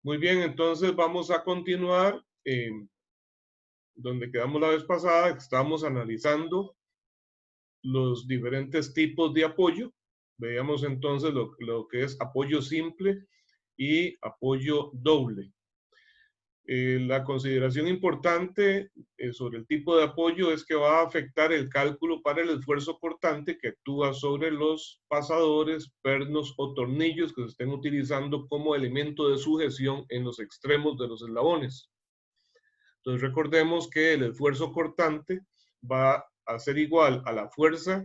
Muy bien, entonces vamos a continuar donde quedamos la vez pasada, que estábamos analizando los diferentes tipos de apoyo. Veíamos entonces lo que es apoyo simple y apoyo doble. La consideración importante sobre el tipo de apoyo es que va a afectar el cálculo para el esfuerzo cortante que actúa sobre los pasadores, pernos o tornillos que se estén utilizando como elemento de sujeción en los extremos de los eslabones. Entonces recordemos que el esfuerzo cortante va a ser igual a la fuerza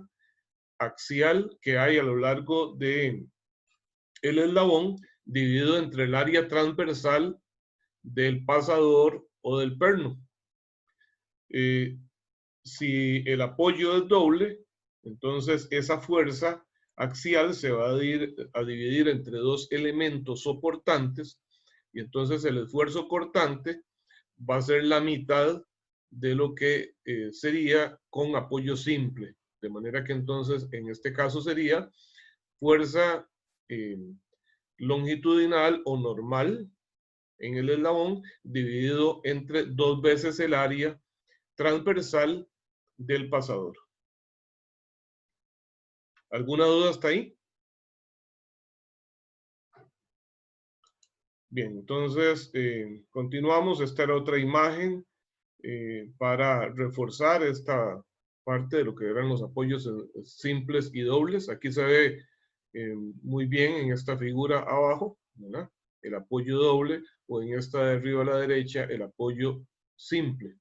axial que hay a lo largo de el eslabón dividido entre el área transversal del pasador o del perno. Si el apoyo es doble, entonces esa fuerza axial se va a dividir entre dos elementos soportantes y entonces el esfuerzo cortante va a ser la mitad de lo que sería con apoyo simple. De manera que entonces en este caso sería fuerza longitudinal o normal en el eslabón dividido entre dos veces el área transversal del pasador. ¿Alguna duda hasta ahí? Bien, entonces continuamos. Esta era otra imagen para reforzar esta parte de lo que eran los apoyos simples y dobles. Aquí se ve muy bien en esta figura abajo, ¿verdad? El apoyo doble, o en esta de arriba a la derecha, el apoyo simple.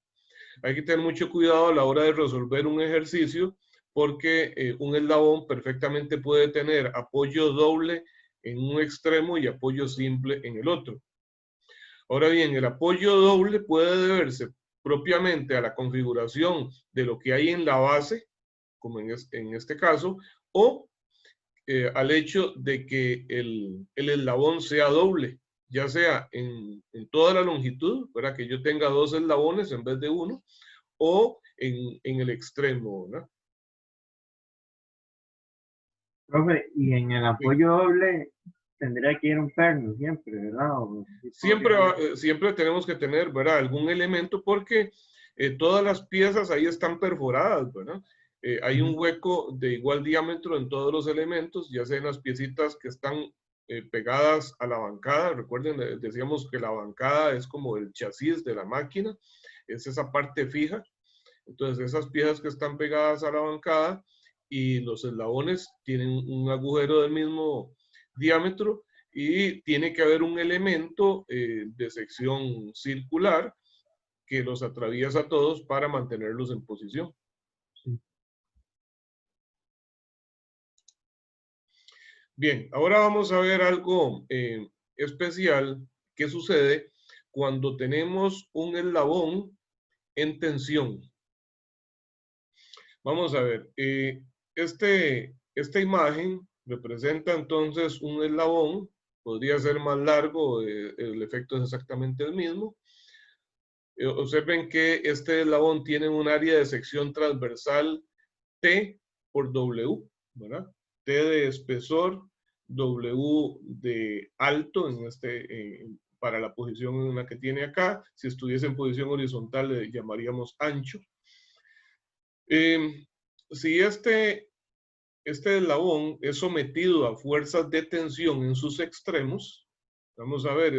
Hay que tener mucho cuidado a la hora de resolver un ejercicio porque un eslabón perfectamente puede tener apoyo doble en un extremo y apoyo simple en el otro. Ahora bien, el apoyo doble puede deberse propiamente a la configuración de lo que hay en la base, como en este caso, o al hecho de que el eslabón sea doble, ya sea en toda la longitud, para que yo tenga dos eslabones en vez de uno, o en el extremo, ¿no? Profe, y en el apoyo doble tendría que ir un perno siempre, ¿verdad? Siempre tenemos que tener, ¿verdad? Algún elemento porque todas las piezas ahí están perforadas, ¿verdad? Hay un hueco de igual diámetro en todos los elementos, ya sea en las piecitas que están pegadas a la bancada. Recuerden, decíamos que la bancada es como el chasis de la máquina, es esa parte fija. Entonces, esas piezas que están pegadas a la bancada y los eslabones tienen un agujero del mismo diámetro y tiene que haber un elemento de sección circular que los atraviesa a todos para mantenerlos en posición. Sí. Bien, ahora vamos a ver algo especial que sucede cuando tenemos un eslabón en tensión. Vamos a ver, esta imagen representa entonces un eslabón, podría ser más largo, el efecto es exactamente el mismo. Observen que este eslabón tiene un área de sección transversal T por W, ¿verdad? T de espesor, W de alto para la posición en la que tiene acá. Si estuviese en posición horizontal le llamaríamos ancho. Si este eslabón es sometido a fuerzas de tensión en sus extremos, vamos a ver,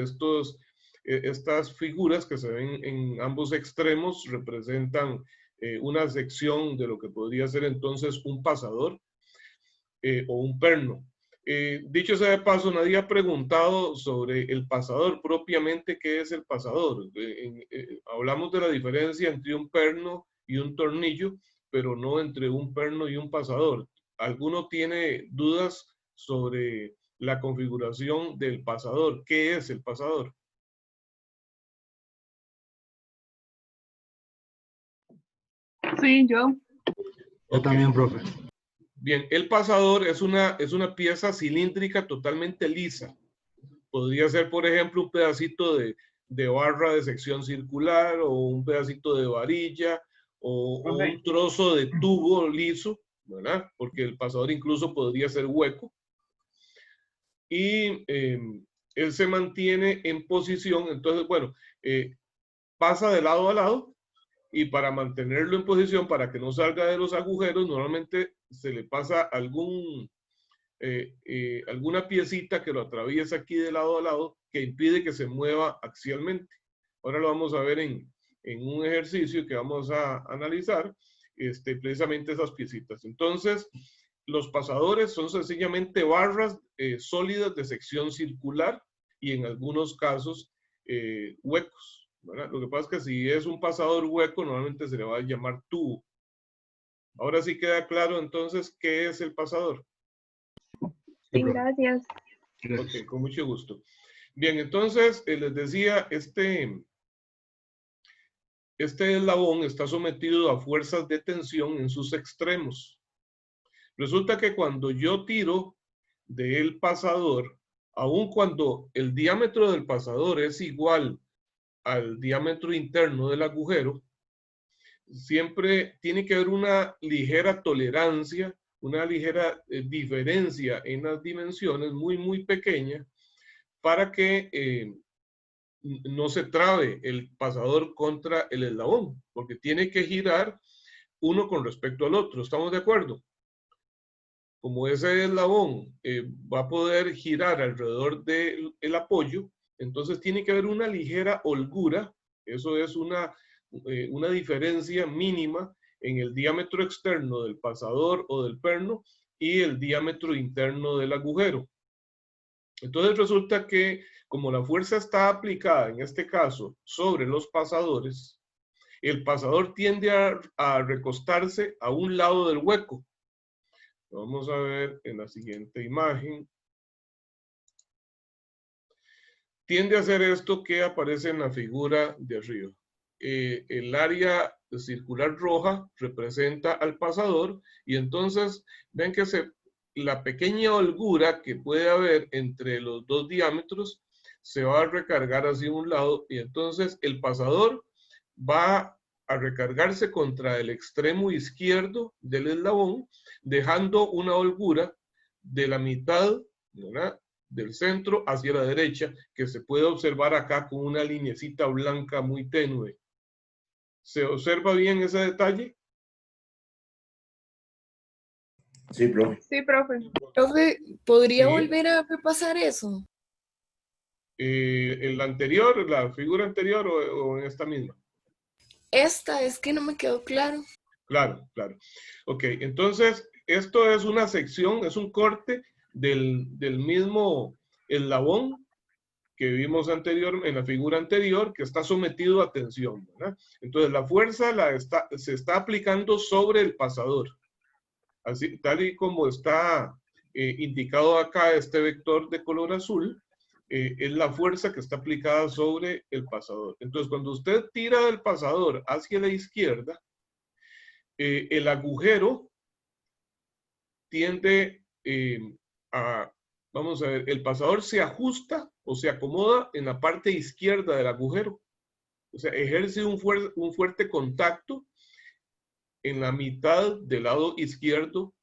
estas figuras que se ven en ambos extremos representan una sección de lo que podría ser entonces un pasador o un perno. Dicho sea de paso, nadie ha preguntado sobre el pasador propiamente, ¿qué es el pasador? Hablamos de la diferencia entre un perno y un tornillo, pero no entre un perno y un pasador. ¿Alguno tiene dudas sobre la configuración del pasador? ¿Qué es el pasador? Sí, yo. Yo también, profe. Bien, el pasador es una pieza cilíndrica totalmente lisa. Podría ser, por ejemplo, un pedacito de barra de sección circular o un pedacito de varilla o un trozo de tubo liso, ¿verdad? Porque el pasador incluso podría ser hueco. Y él se mantiene en posición. Entonces, bueno, pasa de lado a lado, y para mantenerlo en posición, para que no salga de los agujeros, normalmente se le pasa alguna piecita que lo atraviesa aquí de lado a lado, que impide que se mueva axialmente. Ahora lo vamos a ver en un ejercicio que vamos a analizar, precisamente esas piecitas. Entonces, los pasadores son sencillamente barras sólidas de sección circular y en algunos casos huecos, ¿verdad? Lo que pasa es que si es un pasador hueco, normalmente se le va a llamar tubo. Ahora sí queda claro entonces qué es el pasador. Sí, gracias. Ok, con mucho gusto. Bien, entonces les decía, este eslabón está sometido a fuerzas de tensión en sus extremos. Resulta que cuando yo tiro del pasador, aun cuando el diámetro del pasador es igual al diámetro interno del agujero, siempre tiene que haber una ligera tolerancia, una ligera diferencia en las dimensiones, muy pequeña, para que no se trabe el pasador contra el eslabón, porque tiene que girar uno con respecto al otro. ¿Estamos de acuerdo? Como ese eslabón va a poder girar alrededor del apoyo, entonces tiene que haber una ligera holgura. Eso es una diferencia mínima en el diámetro externo del pasador o del perno y el diámetro interno del agujero. Entonces resulta que como la fuerza está aplicada, en este caso, sobre los pasadores, el pasador tiende a recostarse a un lado del hueco. Vamos a ver en la siguiente imagen. Tiende a hacer esto que aparece en la figura de arriba. El área circular roja representa al pasador y entonces ven que la pequeña holgura que puede haber entre los dos diámetros se va a recargar hacia un lado y entonces el pasador va a recargarse contra el extremo izquierdo del eslabón, dejando una holgura de la mitad, ¿verdad?, del centro hacia la derecha, que se puede observar acá con una linecita blanca muy tenue. ¿Se observa bien ese detalle? Sí, profe. Sí, profe. Profe, ¿podría Sí. volver a repasar eso? ¿En la anterior, la figura anterior o en esta misma? Esta es que no me quedó claro. Claro, claro. Ok, entonces esto es una sección, es un corte del mismo eslabón que vimos en la figura anterior, que está sometido a tensión, ¿verdad? Entonces la fuerza se está aplicando sobre el pasador, así tal y como está indicado acá este vector de color azul, es la fuerza que está aplicada sobre el pasador. Entonces cuando usted tira del pasador hacia la izquierda, el agujero tiende vamos a ver, el pasador se ajusta o se acomoda en la parte izquierda del agujero. O sea, ejerce un fuerte contacto en la mitad del lado izquierdo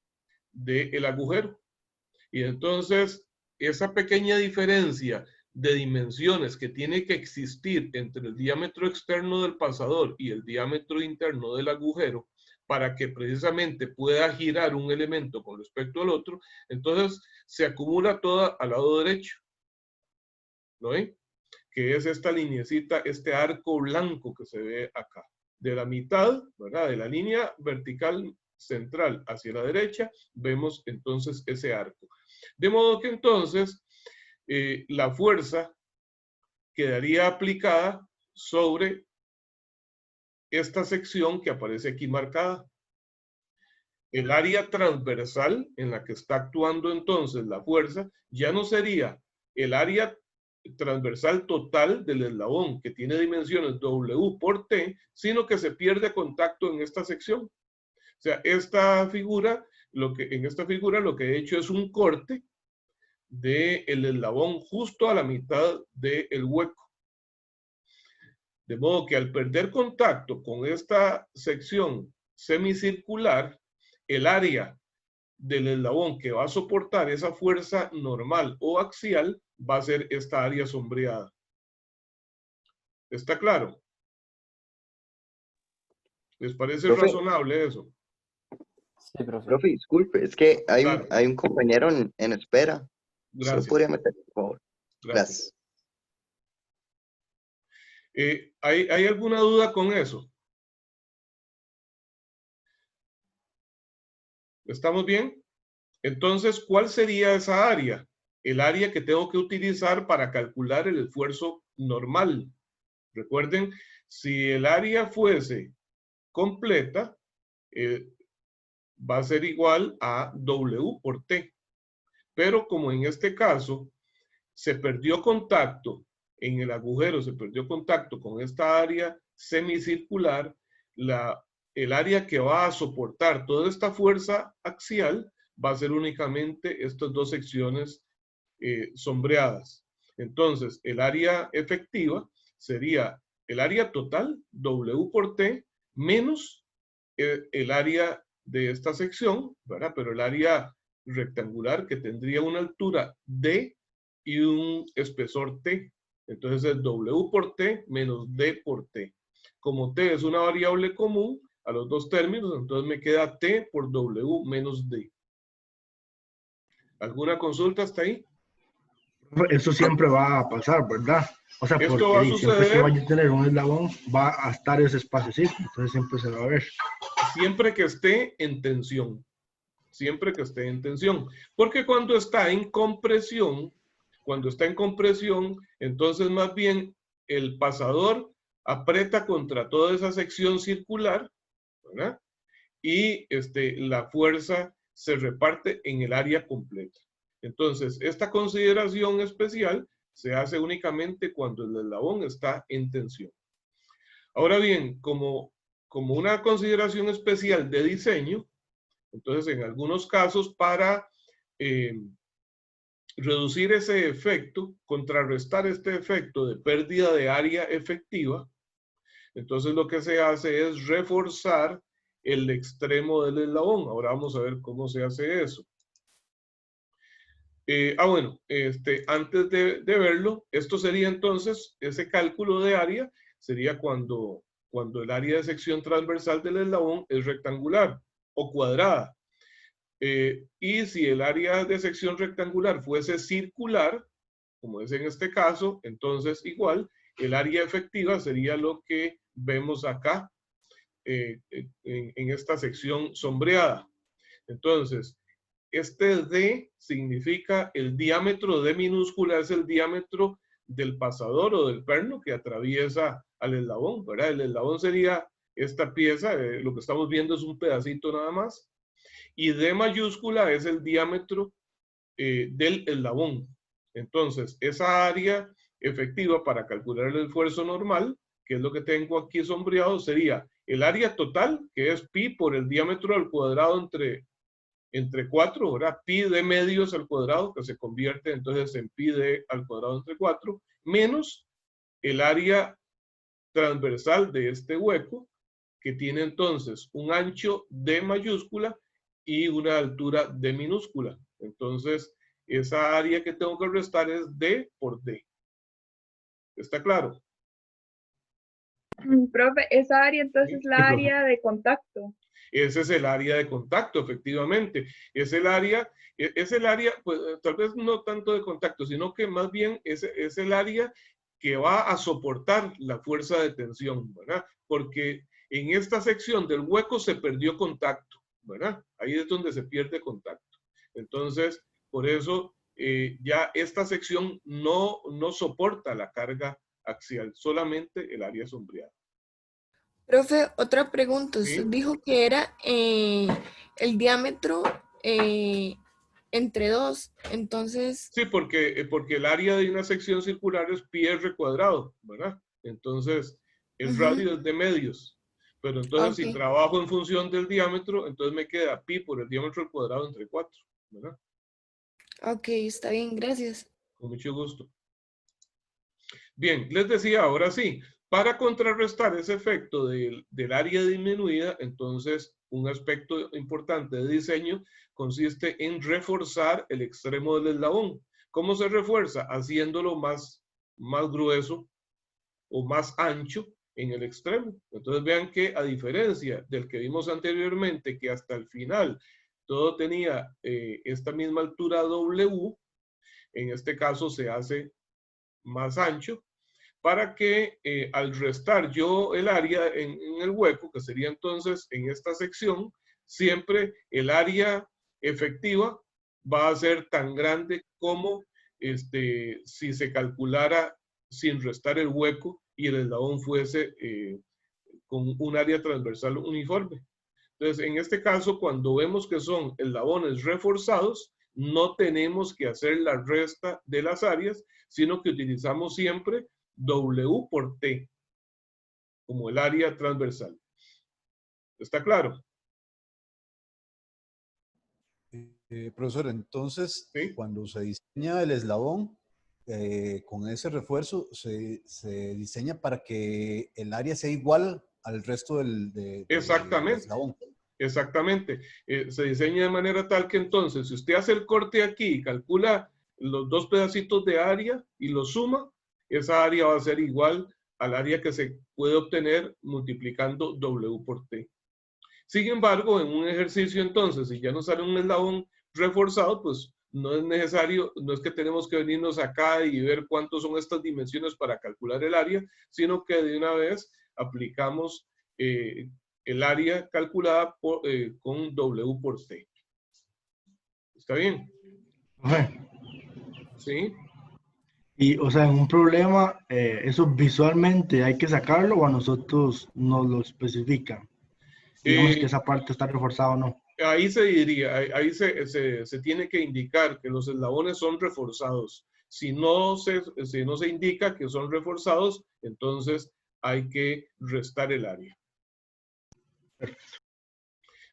del agujero. Y entonces, esa pequeña diferencia de dimensiones que tiene que existir entre el diámetro externo del pasador y el diámetro interno del agujero, para que precisamente pueda girar un elemento con respecto al otro, entonces se acumula toda al lado derecho. ¿Lo ven? Que es esta lineecita, este arco blanco que se ve acá. De la mitad, ¿verdad?, de la línea vertical central hacia la derecha, vemos entonces ese arco. De modo que entonces la fuerza quedaría aplicada sobre esta sección que aparece aquí marcada. El área transversal en la que está actuando entonces la fuerza ya no sería el área transversal total del eslabón, que tiene dimensiones W por T, sino que se pierde contacto en esta sección. O sea, en esta figura lo que he hecho es un corte del eslabón justo a la mitad del hueco. De modo que al perder contacto con esta sección semicircular, el área del eslabón que va a soportar esa fuerza normal o axial va a ser esta área sombreada. ¿Está claro? ¿Les parece Profe. razonable eso? Sí, profe. Profe, disculpe, es que Claro. hay un compañero en espera. ¿Se Gracias. podría meter, por favor? Gracias. Gracias. ¿Hay alguna duda con eso? ¿Estamos bien? Entonces, ¿cuál sería esa área? El área que tengo que utilizar para calcular el esfuerzo normal. Recuerden, si el área fuese completa, va a ser igual a W por T. Pero como en este caso se perdió contacto en el agujero, se perdió contacto con esta área semicircular, el área que va a soportar toda esta fuerza axial va a ser únicamente estas dos secciones sombreadas. Entonces, el área efectiva sería el área total, W por T, menos el área de esta sección, ¿verdad? Pero el área rectangular que tendría una altura D y un espesor T. Entonces es W por T menos D por T. Como T es una variable común a los dos términos, entonces me queda T por W menos D. ¿Alguna consulta hasta ahí? Eso siempre va a pasar, ¿verdad? O sea, Esto porque va a siempre que suceder. vaya a tener un eslabón, va a estar ese espacio, ¿sí? Entonces siempre se va a ver. Siempre que esté en tensión. Siempre que esté en tensión. Porque cuando está en compresión, entonces más bien el pasador aprieta contra toda esa sección circular, ¿verdad? Y la fuerza se reparte en el área completa. Entonces, esta consideración especial se hace únicamente cuando el eslabón está en tensión. Ahora bien, como una consideración especial de diseño, entonces en algunos casos para reducir ese efecto, contrarrestar este efecto de pérdida de área efectiva, entonces lo que se hace es reforzar el extremo del eslabón. Ahora vamos a ver cómo se hace eso. Bueno, antes de verlo, esto sería entonces, ese cálculo de área sería cuando el área de sección transversal del eslabón es rectangular o cuadrada. Y si el área de sección rectangular fuese circular, como es en este caso, entonces igual, el área efectiva sería lo que vemos acá en esta sección sombreada. Entonces, este D significa el diámetro D minúscula, es el diámetro del pasador o del perno que atraviesa al eslabón, ¿verdad? El eslabón sería esta pieza, lo que estamos viendo es un pedacito nada más. Y D mayúscula es el diámetro del eslabón. Entonces, esa área efectiva para calcular el esfuerzo normal, que es lo que tengo aquí sombreado, sería el área total, que es pi por el diámetro al cuadrado entre 4, ¿verdad? Pi de medios al cuadrado, que se convierte entonces en pi de al cuadrado entre 4, menos el área transversal de este hueco, que tiene entonces un ancho D mayúscula y una altura D minúscula. Entonces, esa área que tengo que restar es D por D. ¿Está claro? Profe, esa área entonces es Sí, la profe. área de contacto. Ese es el área de contacto, efectivamente. Es el área, pues tal vez no tanto de contacto, sino que más bien es el área que va a soportar la fuerza de tensión, ¿verdad? Porque en esta sección del hueco se perdió contacto, ¿verdad? Ahí es donde se pierde contacto. Entonces, por eso ya esta sección no soporta la carga axial, solamente el área sombreada. Profe, otra pregunta. Usted ¿Sí? dijo que era el diámetro entre 2. Entonces, Sí, porque el área de una sección circular es pi r cuadrado, ¿verdad? Entonces, el radio es de medios. Pero entonces, si ok. trabajo en función del diámetro, entonces me queda pi por el diámetro al cuadrado entre 4, ¿verdad? Ok, está bien, gracias. Con mucho gusto. Bien, les decía, ahora sí, para contrarrestar ese efecto del área disminuida, entonces un aspecto importante de diseño consiste en reforzar el extremo del eslabón. ¿Cómo se refuerza? Haciéndolo más grueso o más ancho en el extremo. Entonces vean que a diferencia del que vimos anteriormente, que hasta el final todo tenía esta misma altura W, en este caso se hace más ancho, para que al restar yo el área en el hueco, que sería entonces en esta sección, siempre el área efectiva va a ser tan grande como si se calculara sin restar el hueco y el eslabón fuese con un área transversal uniforme. Entonces, en este caso, cuando vemos que son eslabones reforzados, no tenemos que hacer la resta de las áreas, sino que utilizamos siempre W por T como el área transversal. ¿Está claro? Profesor, entonces, ¿Sí? cuando se diseña el eslabón, con ese refuerzo, se diseña para que el área sea igual al resto del Exactamente. eslabón. Exactamente. Se diseña de manera tal que entonces, si usted hace el corte aquí y calcula los dos pedacitos de área y lo suma, esa área va a ser igual al área que se puede obtener multiplicando W por T. Sin embargo, en un ejercicio entonces, si ya nos sale un eslabón reforzado, pues no es necesario, no es que tenemos que venirnos acá y ver cuántos son estas dimensiones para calcular el área, sino que de una vez aplicamos el área calculada con W por T. ¿Está bien? Profe, Sí. y, o sea, en un problema, ¿eso visualmente hay que sacarlo o a nosotros nos lo especifican? Digamos que esa parte está reforzada o no. Ahí se diría, ahí se tiene que indicar que los eslabones son reforzados. Si no se indica que son reforzados, entonces hay que restar el área.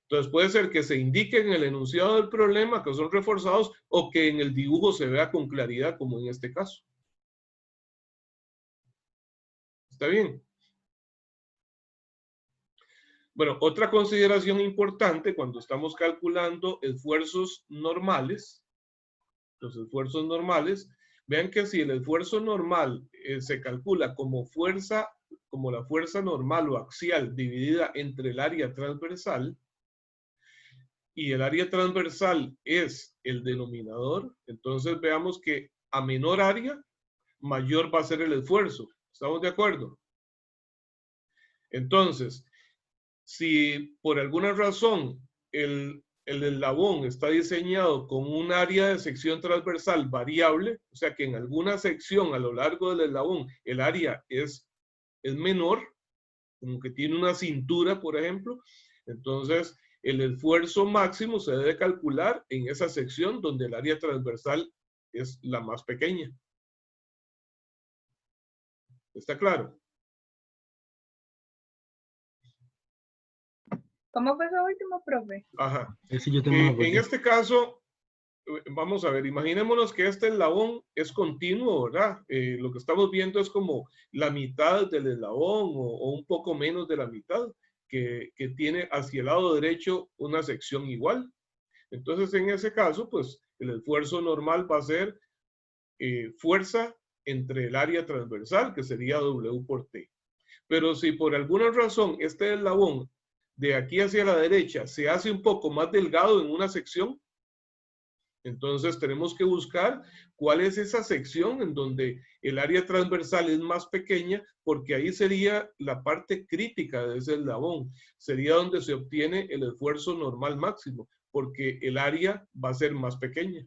Entonces puede ser que se indique en el enunciado del problema que son reforzados o que en el dibujo se vea con claridad, como en este caso. ¿Está bien? Bueno, otra consideración importante cuando estamos calculando esfuerzos normales, los esfuerzos normales, vean que si el esfuerzo normal se calcula como la fuerza normal o axial dividida entre el área transversal, y el área transversal es el denominador, entonces veamos que a menor área, mayor va a ser el esfuerzo. ¿Estamos de acuerdo? Entonces, si por alguna razón el eslabón está diseñado con un área de sección transversal variable, o sea que en alguna sección a lo largo del eslabón el área es menor, como que tiene una cintura, por ejemplo, entonces el esfuerzo máximo se debe calcular en esa sección donde el área transversal es la más pequeña. ¿Está claro? ¿Cómo fue eso último, profe? Ajá. Sí, yo tengo una En cuestión. este caso, vamos a ver, imaginémonos que este eslabón es continuo, ¿verdad? Lo que estamos viendo es como la mitad del eslabón o un poco menos de la mitad que tiene hacia el lado derecho una sección igual. Entonces, en ese caso, pues el esfuerzo normal va a ser fuerza entre el área transversal, que sería W por T. Pero si por alguna razón este eslabón de aquí hacia la derecha se hace un poco más delgado en una sección, entonces tenemos que buscar cuál es esa sección en donde el área transversal es más pequeña, porque ahí sería la parte crítica de ese eslabón. Sería donde se obtiene el esfuerzo normal máximo, porque el área va a ser más pequeña.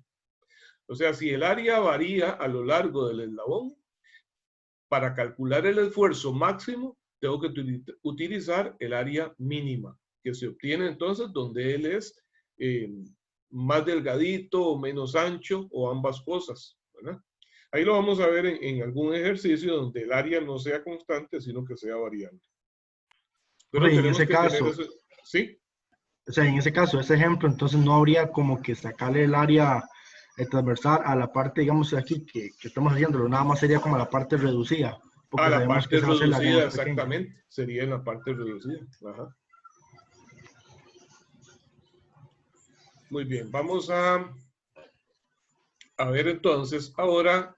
O sea, si el área varía a lo largo del eslabón, para calcular el esfuerzo máximo, tengo que utilizar el área mínima, que se obtiene entonces donde él es más delgadito o menos ancho o ambas cosas, ¿verdad? Ahí lo vamos a ver en algún ejercicio donde el área no sea constante, sino que sea variable. Pero Oye, en tenemos ese que caso, tener eso. ¿Sí? o sea, en ese caso, ese ejemplo, entonces no habría como que sacarle el área transversal a la parte, digamos, de aquí que estamos haciéndolo, nada más sería como la parte reducida, porque A la sabemos que parte se va a hacer el área reducida, más pequeña. exactamente. Sería en la parte reducida. Ajá. Muy bien, vamos a A ver, entonces, ahora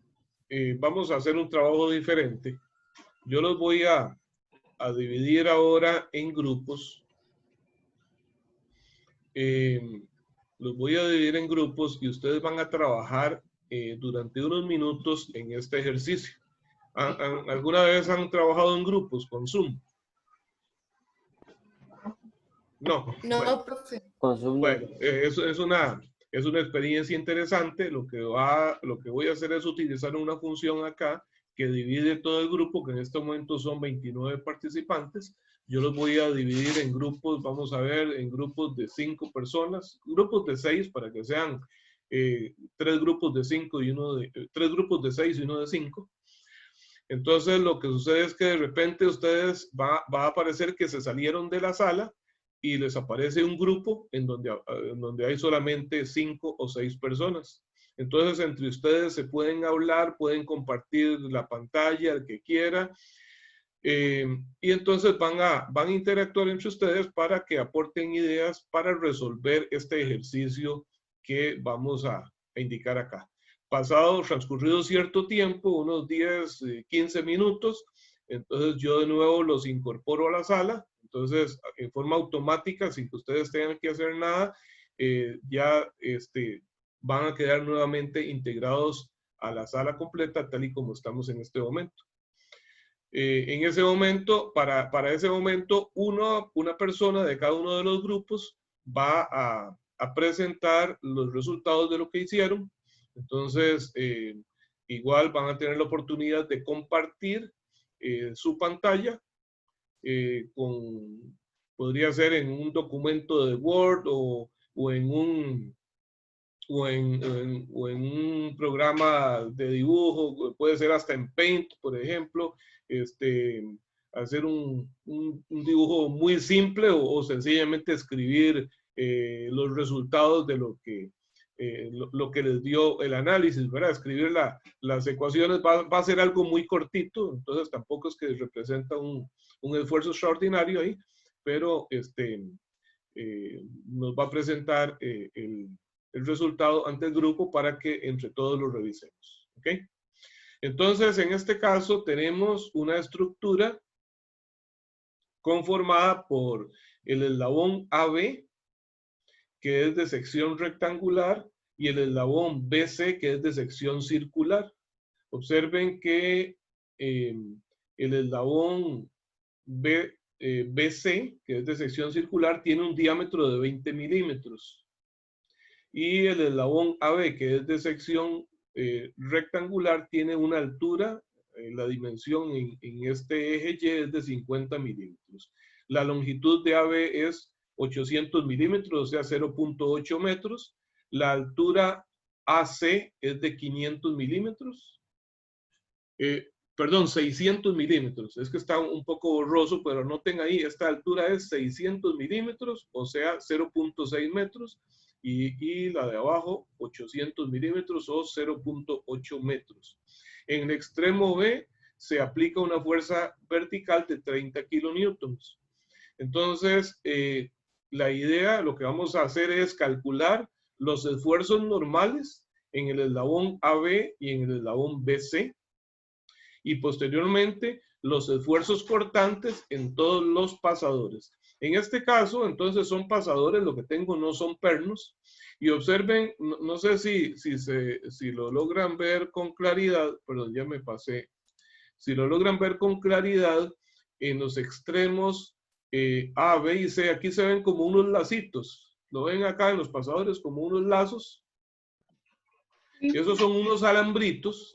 vamos a hacer un trabajo diferente. Yo los voy a dividir ahora en grupos. Los voy a dividir en grupos y ustedes van a trabajar durante unos minutos en este ejercicio. ¿Alguna vez han trabajado en grupos con Zoom? No. No, Bueno. profe. Bueno, eso es una experiencia interesante. Lo que voy a hacer es utilizar una función acá que divide todo el grupo, que en este momento son 29 participantes. Yo los voy a dividir en grupos, vamos a ver, en grupos de 5 personas, grupos de 6 para que sean 3 grupos de 5 y 3 grupos de 6 y uno de 5. Entonces lo que sucede es que de repente ustedes va a aparecer que se salieron de la sala y les aparece un grupo en donde hay solamente 5 o 6 personas. Entonces, entre ustedes se pueden hablar, pueden compartir la pantalla, el que quiera, y entonces van a interactuar entre ustedes para que aporten ideas para resolver este ejercicio que vamos a indicar acá. Transcurrido cierto tiempo, unos 10, 15 minutos, entonces yo de nuevo los incorporo a la sala. Entonces, en forma automática, sin que ustedes tengan que hacer nada, ya van a quedar nuevamente integrados a la sala completa, tal y como estamos en este momento. En ese momento, para ese momento, una persona de cada uno de los grupos va a presentar los resultados de lo que hicieron. Entonces, igual van a tener la oportunidad de compartir su pantalla. Podría ser en un documento de Word o en un programa de dibujo, puede ser hasta en Paint, por ejemplo, hacer un dibujo muy simple o sencillamente escribir los resultados de lo que les dio el análisis, ¿verdad? Escribir las ecuaciones va a ser algo muy cortito, entonces tampoco es que representa un esfuerzo extraordinario ahí, pero nos va a presentar el resultado ante el grupo para que entre todos lo revisemos. ¿Ok? Entonces, en este caso tenemos una estructura conformada por el eslabón AB, que es de sección rectangular, y el eslabón BC, que es de sección circular. Observen que el eslabón BC, que es de sección circular, tiene un diámetro de 20 milímetros. Y el eslabón AB, que es de sección rectangular, tiene una altura, la dimensión en este eje Y es de 50 milímetros. La longitud de AB es 800 milímetros, o sea, 0.8 metros. La altura AC es de 500 milímetros. Perdón, 600 milímetros. Es que está un poco borroso, pero noten ahí, esta altura es 600 milímetros, o sea, 0.6 metros. Y la de abajo, 800 milímetros o 0.8 metros. En el extremo B se aplica una fuerza vertical de 30 kilonewtons. Entonces, la idea, lo que vamos a hacer es calcular los esfuerzos normales en el eslabón AB y en el eslabón BC. Y posteriormente, los esfuerzos cortantes en todos los pasadores. En este caso, entonces son pasadores, lo que tengo no son pernos. Y observen, no sé si lo logran ver con claridad, perdón, ya me pasé. Si lo logran ver con claridad, en los extremos A, B y C, aquí se ven como unos lacitos. ¿Lo ven acá en los pasadores como unos lazos? Esos son unos alambritos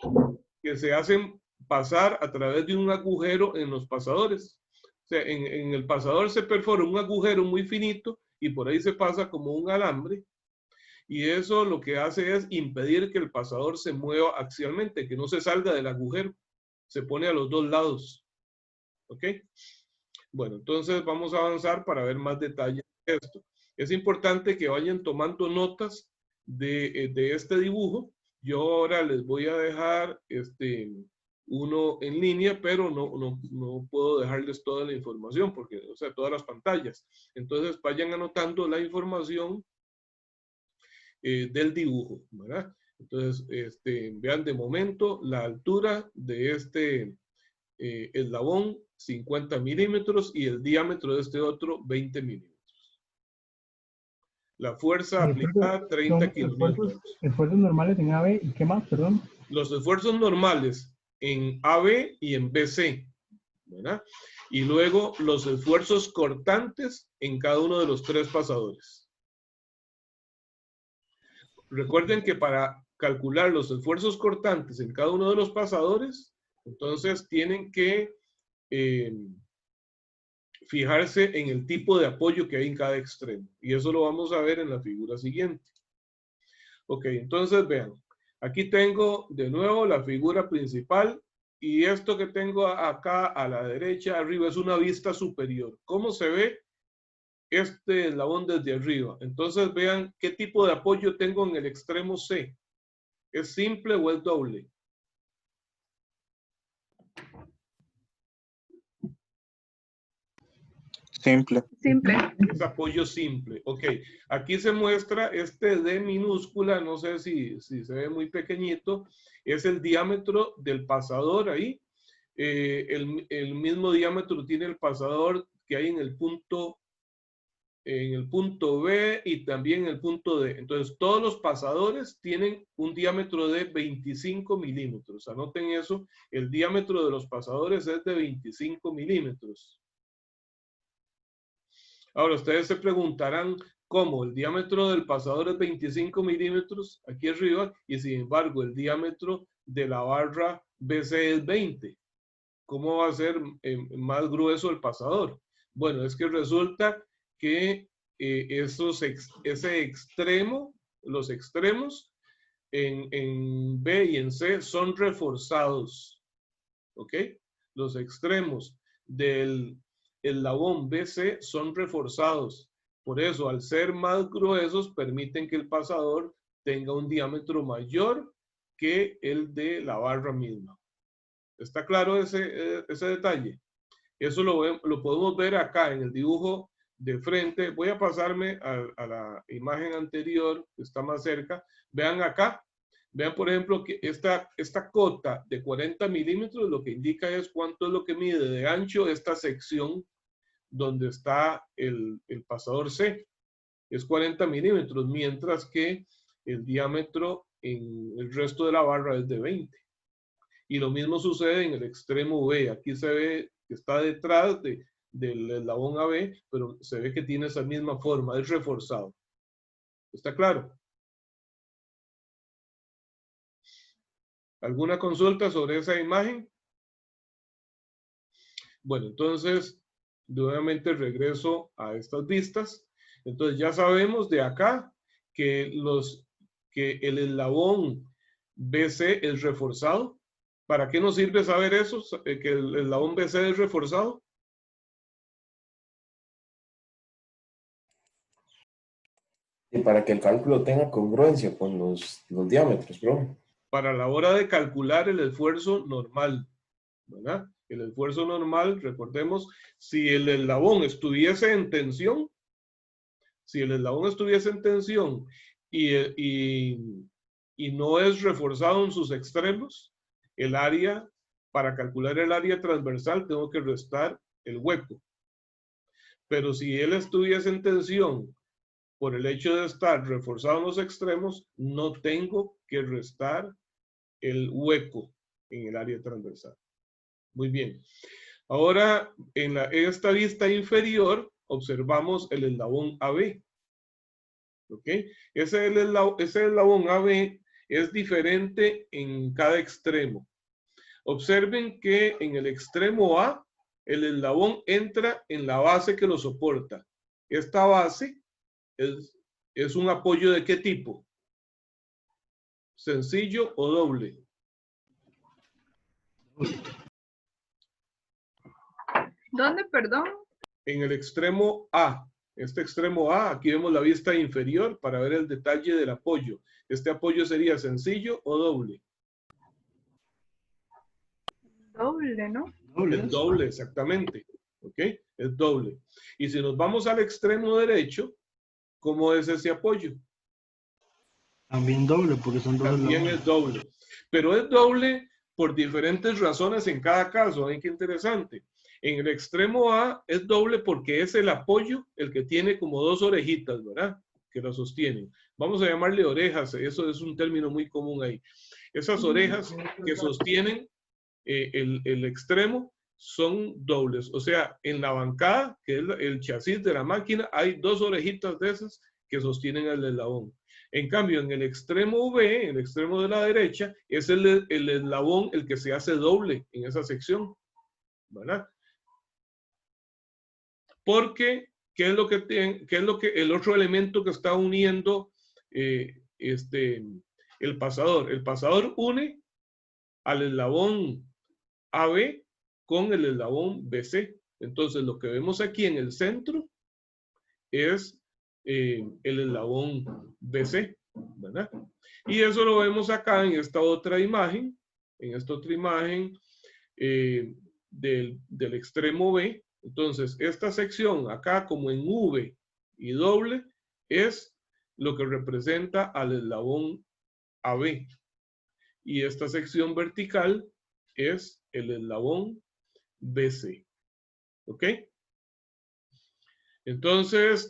que se hacen pasar a través de un agujero en los pasadores. O sea, en el pasador se perfora un agujero muy finito y por ahí se pasa como un alambre. Y eso lo que hace es impedir que el pasador se mueva axialmente, que no se salga del agujero. Se pone a los dos lados. ¿Ok? Bueno, entonces vamos a avanzar para ver más detalles de esto. Es importante que vayan tomando notas de este dibujo. Yo ahora les voy a dejar uno en línea, pero no puedo dejarles toda la información, porque, o sea, todas las pantallas. Entonces vayan anotando la información del dibujo, ¿verdad? Entonces, vean de momento la altura de este eslabón, 50 milímetros, y el diámetro de este otro, 20 milímetros. La fuerza aplicada, 30 kilonewtons. Esfuerzos normales en AB y qué más, perdón. Los esfuerzos normales en AB y en BC, ¿verdad? Y luego los esfuerzos cortantes en cada uno de los 3 pasadores. Recuerden que para calcular los esfuerzos cortantes en cada uno de los pasadores, entonces tienen que fijarse en el tipo de apoyo que hay en cada extremo. Y eso lo vamos a ver en la figura siguiente. Ok, entonces vean. Aquí tengo de nuevo la figura principal y esto que tengo acá a la derecha arriba es una vista superior. ¿Cómo se ve este eslabón desde arriba? Entonces vean qué tipo de apoyo tengo en el extremo C. ¿Es simple o es doble? Simple. Simple. Es apoyo simple. Ok, aquí se muestra este D minúscula, no sé si se ve muy pequeñito, es el diámetro del pasador ahí. El mismo diámetro tiene el pasador que hay en el punto B y también en el punto D. Entonces, todos los pasadores tienen un diámetro de 25 milímetros. Anoten eso, el diámetro de los pasadores es de 25 milímetros. Ahora, ustedes se preguntarán cómo el diámetro del pasador es 25 milímetros aquí arriba y sin embargo el diámetro de la barra BC es 20. ¿Cómo va a ser más grueso el pasador? Bueno, es que resulta que ese extremo, los extremos en B y en C son reforzados. ¿Ok? Los extremos del eslabón BC son reforzados. Por eso, al ser más gruesos, permiten que el pasador tenga un diámetro mayor que el de la barra misma. ¿Está claro ese detalle? Eso lo podemos ver acá en el dibujo de frente. Voy a pasarme a la imagen anterior, que está más cerca. Vean acá. Vean, por ejemplo, que esta cota de 40 milímetros lo que indica es cuánto es lo que mide de ancho esta sección donde está el pasador C. Es 40 milímetros, mientras que el diámetro en el resto de la barra es de 20. Y lo mismo sucede en el extremo B. Aquí se ve que está detrás del eslabón AB, pero se ve que tiene esa misma forma, es reforzado. ¿Está claro? ¿Alguna consulta sobre esa imagen? Bueno, entonces, nuevamente regreso a estas vistas. Entonces ya sabemos de acá que el eslabón BC es reforzado. ¿Para qué nos sirve saber eso? Que el eslabón BC es reforzado. Y para que el cálculo tenga congruencia con los diámetros, ¿no? Para la hora de calcular el esfuerzo normal, ¿verdad? El esfuerzo normal, recordemos, si el eslabón estuviese en tensión, y no es reforzado en sus extremos, el área, para calcular el área transversal, tengo que restar el hueco. Pero si él estuviese en tensión, por el hecho de estar reforzado en los extremos, no tengo que restar el hueco en el área transversal. Muy bien. Ahora, en esta vista inferior, observamos el eslabón AB. ¿Ok? Ese eslabón AB es diferente en cada extremo. Observen que en el extremo A, el eslabón entra en la base que lo soporta. Esta base es un apoyo ¿de qué tipo? ¿Sencillo o doble? ¿Dónde, perdón? En el extremo A. Este extremo A, aquí vemos la vista inferior para ver el detalle del apoyo. ¿Este apoyo sería sencillo o doble? Doble, ¿no? Es doble, exactamente. ¿Ok? Es doble. Y si nos vamos al extremo derecho, ¿cómo es ese apoyo? También doble, porque son dos También eslabones. es doble. Pero es doble por diferentes razones en cada caso. ¿Ven qué interesante? En el extremo A es doble porque es el apoyo el que tiene como dos orejitas, ¿verdad? Que lo sostienen. Vamos a llamarle orejas, eso es un término muy común ahí. Esas orejas que sostienen el extremo son dobles. O sea, en la bancada, que es el chasis de la máquina, hay dos orejitas de esas que sostienen el eslabón. En cambio, en el extremo B, el extremo de la derecha, es el eslabón el que se hace doble en esa sección, ¿verdad? Porque, ¿qué es lo que el otro elemento que está uniendo el pasador? El pasador une al eslabón AB con el eslabón BC. Entonces, lo que vemos aquí en el centro es el eslabón BC, ¿verdad? Y eso lo vemos acá en esta otra imagen, del extremo B. Entonces, esta sección acá como en V y doble es lo que representa al eslabón AB. Y esta sección vertical es el eslabón BC. ¿Ok? Entonces,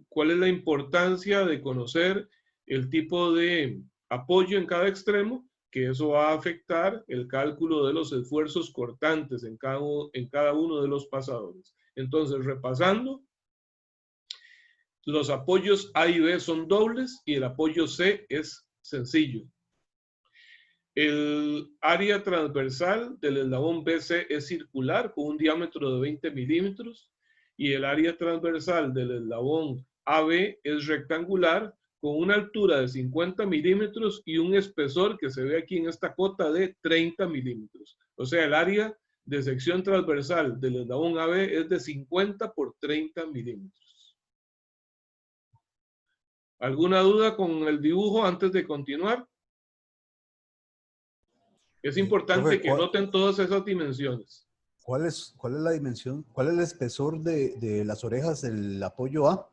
¿cuál es la importancia de conocer el tipo de apoyo en cada extremo? Que eso va a afectar el cálculo de los esfuerzos cortantes en cada uno de los pasadores. Entonces, repasando, los apoyos A y B son dobles y el apoyo C es sencillo. El área transversal del eslabón BC es circular con un diámetro de 20 milímetros y el área transversal del eslabón AB es rectangular con una altura de 50 milímetros y un espesor que se ve aquí en esta cota de 30 milímetros. O sea, el área de sección transversal del eslabón AB es de 50 por 30 milímetros. ¿Alguna duda con el dibujo antes de continuar? Es importante que noten todas esas dimensiones. ¿Cuál es la dimensión? ¿Cuál es el espesor de las orejas del apoyo A?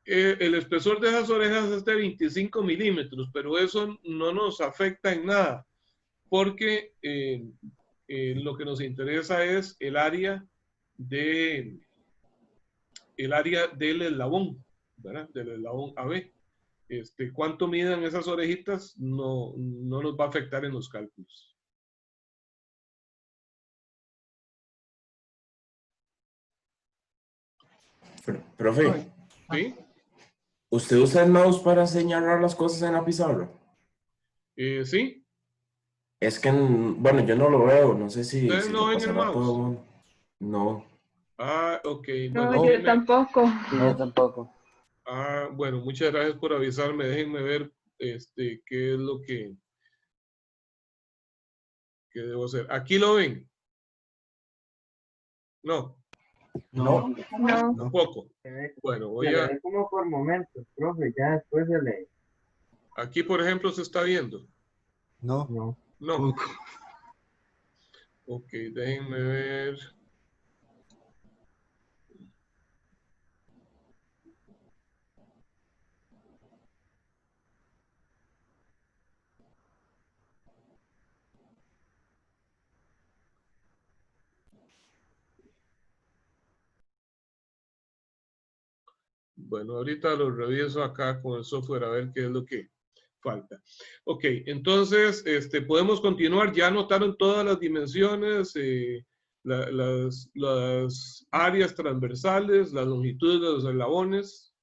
El espesor de esas orejas es de 25 milímetros, pero eso no nos afecta en nada, porque lo que nos interesa es el área del eslabón, ¿verdad? Del eslabón AB. Cuánto midan esas orejitas no nos va a afectar en los cálculos. Profe, ¿Sí? ¿usted usa el mouse para señalar las cosas en la pizarra? Sí. Es que, bueno, yo no lo veo, no sé si ¿Ustedes no le ven el pasará a todo mouse? mundo. No. Ah, ok. No, Bueno, yo tampoco. Yo tampoco. Ah, bueno, muchas gracias por avisarme. Déjenme ver qué es lo que debo hacer. ¿Aquí lo ven? No, No. No. tampoco. Bueno, voy Se le a... ve como por momentos, profe, ya después se le... Aquí, por ejemplo, se está viendo. No. No. No. Ok, déjenme ver. Bueno, ahorita lo reviso acá con el software a ver qué es lo que falta. Ok, entonces podemos continuar. Ya anotaron todas las dimensiones, las áreas transversales, las longitudes de los eslabones.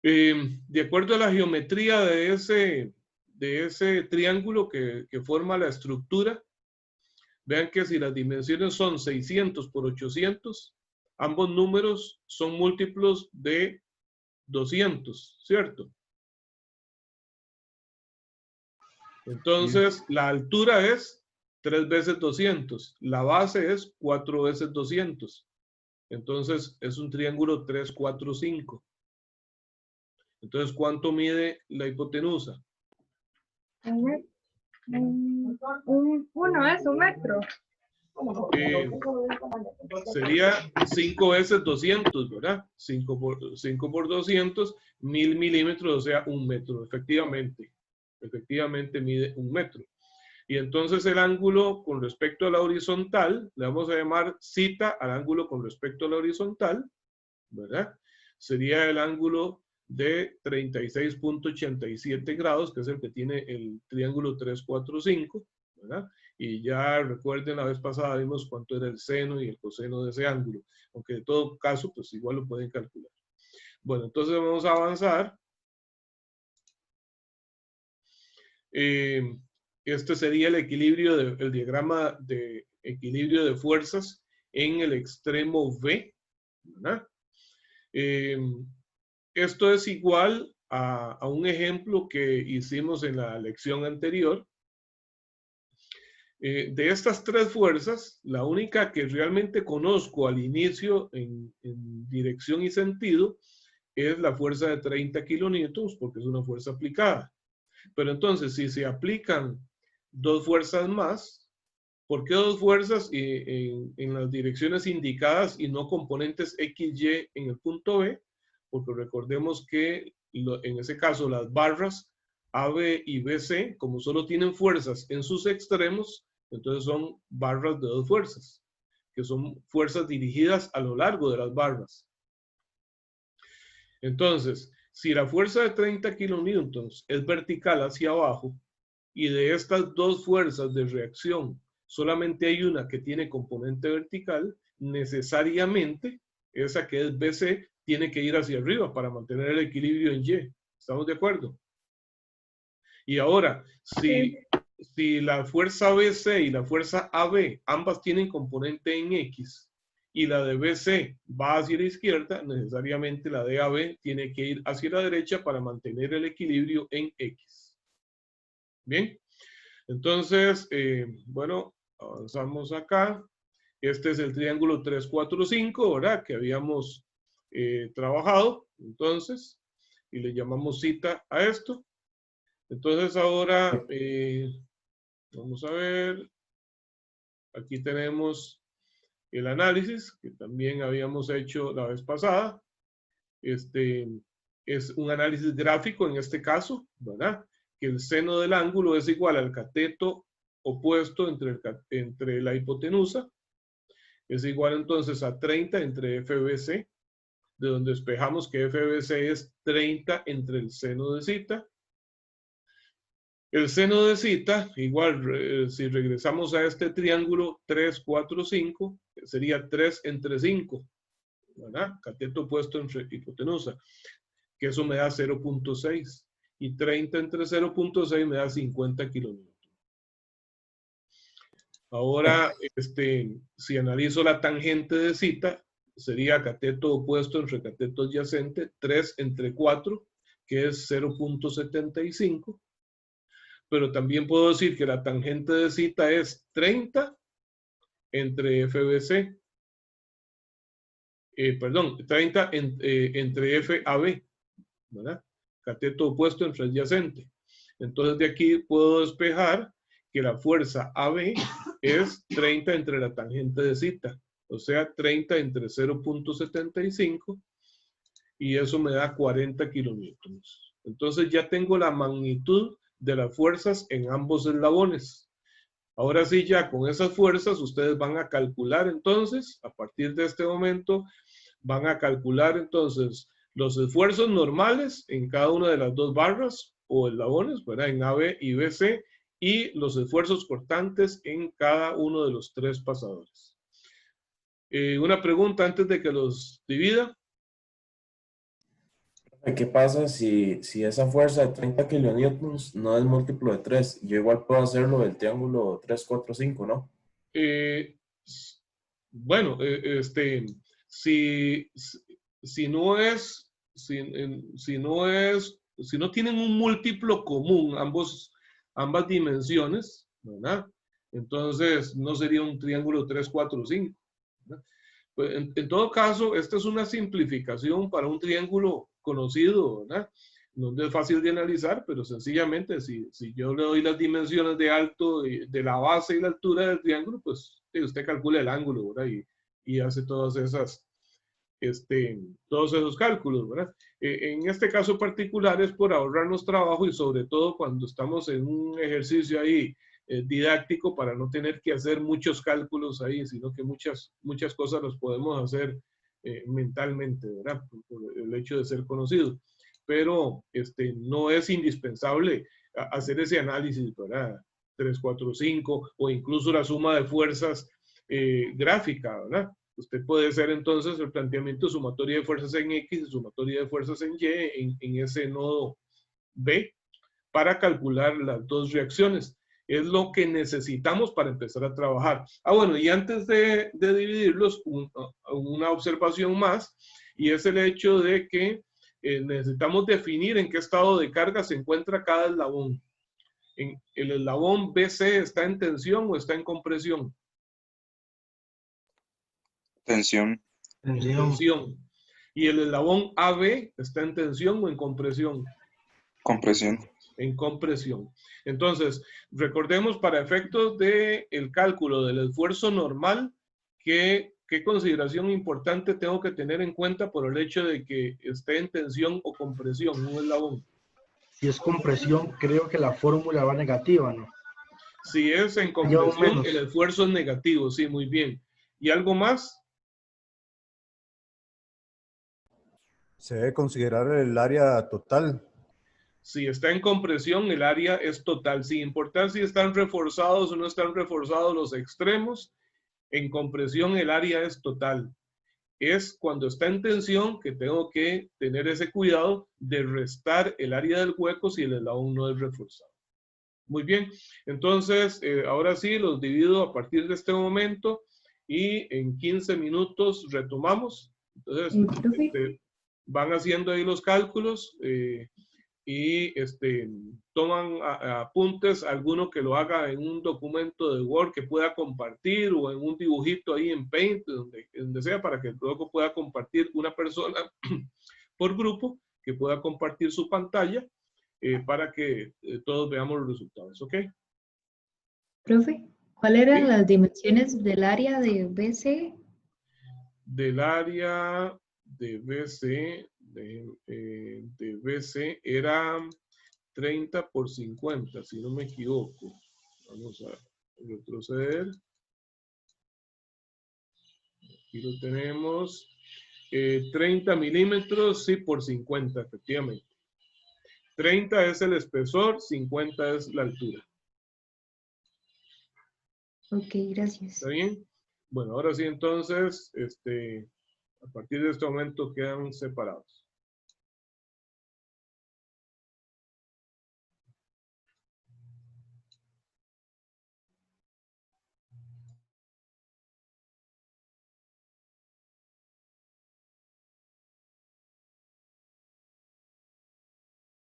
De acuerdo a la geometría de ese triángulo que forma la estructura, vean que si las dimensiones son 600 por 800, ambos números son múltiplos de 200, ¿cierto? Entonces, la altura es 3 veces 200. La base es 4 veces 200. Entonces, es un triángulo 3, 4, 5. Entonces, ¿cuánto mide la hipotenusa? Uno es 1 metro. sería 5 veces 200, ¿verdad? 5 por 200, 1000 milímetros, o sea, 1 metro, efectivamente. Efectivamente mide 1 metro. Y entonces el ángulo con respecto a la horizontal, le vamos a llamar zeta al ángulo con respecto a la horizontal, ¿verdad? Sería el ángulo de 36.87 grados, que es el que tiene el triángulo 345, ¿verdad? Y ya recuerden, la vez pasada vimos cuánto era el seno y el coseno de ese ángulo, aunque en todo caso, pues igual lo pueden calcular. Bueno, entonces vamos a avanzar. Este sería el equilibrio, el diagrama de equilibrio de fuerzas en el extremo V, ¿verdad? Esto es igual a un ejemplo que hicimos en la lección anterior. De estas tres fuerzas, la única que realmente conozco al inicio en dirección y sentido es la fuerza de 30 kilonewtons, porque es una fuerza aplicada. Pero entonces, si se aplican dos fuerzas más, ¿por qué dos fuerzas en las direcciones indicadas y no componentes X, Y en el punto B? Porque recordemos que en ese caso las barras AB y BC, como solo tienen fuerzas en sus extremos, entonces son barras de dos fuerzas, que son fuerzas dirigidas a lo largo de las barras. Entonces, si la fuerza de 30 kilonewtons es vertical hacia abajo, y de estas dos fuerzas de reacción solamente hay una que tiene componente vertical, necesariamente esa que es BC tiene que ir hacia arriba para mantener el equilibrio en Y. ¿Estamos de acuerdo? Y ahora, si la fuerza BC y la fuerza AB, ambas tienen componente en X, y la de BC va hacia la izquierda, necesariamente la de AB tiene que ir hacia la derecha para mantener el equilibrio en X. Bien, entonces, bueno, avanzamos acá. Este es el triángulo 3, 4, 5, ¿verdad? Que habíamos trabajado, entonces, y le llamamos zeta a esto. Entonces ahora, vamos a ver, aquí tenemos el análisis que también habíamos hecho la vez pasada. Este es un análisis gráfico en este caso, ¿verdad? Que el seno del ángulo es igual al cateto opuesto entre la hipotenusa. Es igual entonces a 30 entre FBC, de donde despejamos que FBC es 30 entre el seno de zeta. El seno de zeta, igual, si regresamos a este triángulo 3, 4, 5, sería 3 entre 5, ¿verdad? Cateto opuesto entre hipotenusa, que eso me da 0.6. Y 30 entre 0.6 me da 50 kilonewtons. Ahora, si analizo la tangente de zeta, sería cateto opuesto entre cateto adyacente, 3 entre 4, que es 0.75. Pero también puedo decir que la tangente de zeta es 30 entre FBC. Perdón, 30 entre FAB, ¿verdad? Cateto opuesto entre adyacente. Entonces de aquí puedo despejar que la fuerza AB es 30 entre la tangente de zeta, o sea, 30 entre 0.75, y eso me da 40 kilonewtons. Entonces ya tengo la magnitud de las fuerzas en ambos eslabones. Ahora sí, ya con esas fuerzas ustedes van a calcular entonces, a partir de este momento, van a calcular entonces los esfuerzos normales en cada una de las dos barras o eslabones, ¿verdad? En AB y BC, y los esfuerzos cortantes en cada uno de los tres pasadores. Una pregunta antes de que los divida. ¿Qué pasa si esa fuerza de 30 kilonewtons no es múltiplo de 3? Yo igual puedo hacerlo del triángulo 3, 4, 5, ¿no? Bueno, si no tienen un múltiplo común ambas dimensiones, ¿verdad? Entonces no sería un triángulo 3, 4, 5. ¿verdad? Pues en todo caso, esta es una simplificación para un triángulo conocido, ¿verdad? no es fácil de analizar, pero sencillamente si yo le doy las dimensiones de alto, de la base y la altura del triángulo, pues usted calcula el ángulo, ¿verdad? Y hace todos esos cálculos, ¿verdad? En este caso particular es por ahorrarnos trabajo y sobre todo cuando estamos en un ejercicio ahí didáctico para no tener que hacer muchos cálculos ahí, sino que muchas cosas las podemos hacer mentalmente, ¿verdad? Por el hecho de ser conocidos. Pero no es indispensable hacer ese análisis, ¿verdad? 3, 4, 5 o incluso la suma de fuerzas gráfica, ¿verdad? Usted puede hacer entonces el planteamiento de sumatoria de fuerzas en X y sumatoria de fuerzas en Y en ese nodo B para calcular las dos reacciones. Es lo que necesitamos para empezar a trabajar. Bueno, y antes de dividirlos, una observación más, y es el hecho de que necesitamos definir en qué estado de carga se encuentra cada eslabón. ¿El eslabón BC está en tensión o está en compresión? Tensión. En tensión. ¿Y el eslabón AB está en tensión o en compresión? Compresión. En compresión. Entonces, recordemos para efectos del cálculo del esfuerzo normal, qué consideración importante tengo que tener en cuenta por el hecho de que esté en tensión o compresión, un eslabón. Si es compresión, creo que la fórmula va negativa, ¿no? Si es en compresión, el esfuerzo es negativo, sí, muy bien. ¿Y algo más? Se debe considerar el área total. Si está en compresión, el área es total, sin importar si están reforzados o no están reforzados los extremos. En compresión, el área es total. Es cuando está en tensión que tengo que tener ese cuidado de restar el área del hueco si el eslabón no es reforzado. Muy bien, entonces ahora sí los divido a partir de este momento y en 15 minutos retomamos. Entonces, van haciendo ahí los cálculos y toman apuntes, alguno que lo haga en un documento de Word que pueda compartir o en un dibujito ahí en Paint, donde sea, para que luego pueda compartir una persona por grupo, que pueda compartir su pantalla para que todos veamos los resultados, ¿ok? Profe, ¿cuáles eran ¿Sí? las dimensiones del área de BC? Del área de BC, de BC era 30 por 50, si no me equivoco. Vamos a retroceder. Aquí lo tenemos. 30 milímetros, sí, por 50, efectivamente. 30 es el espesor, 50 es la altura. Ok, gracias. ¿Está bien? Bueno, ahora sí, entonces, a partir de este momento quedan separados.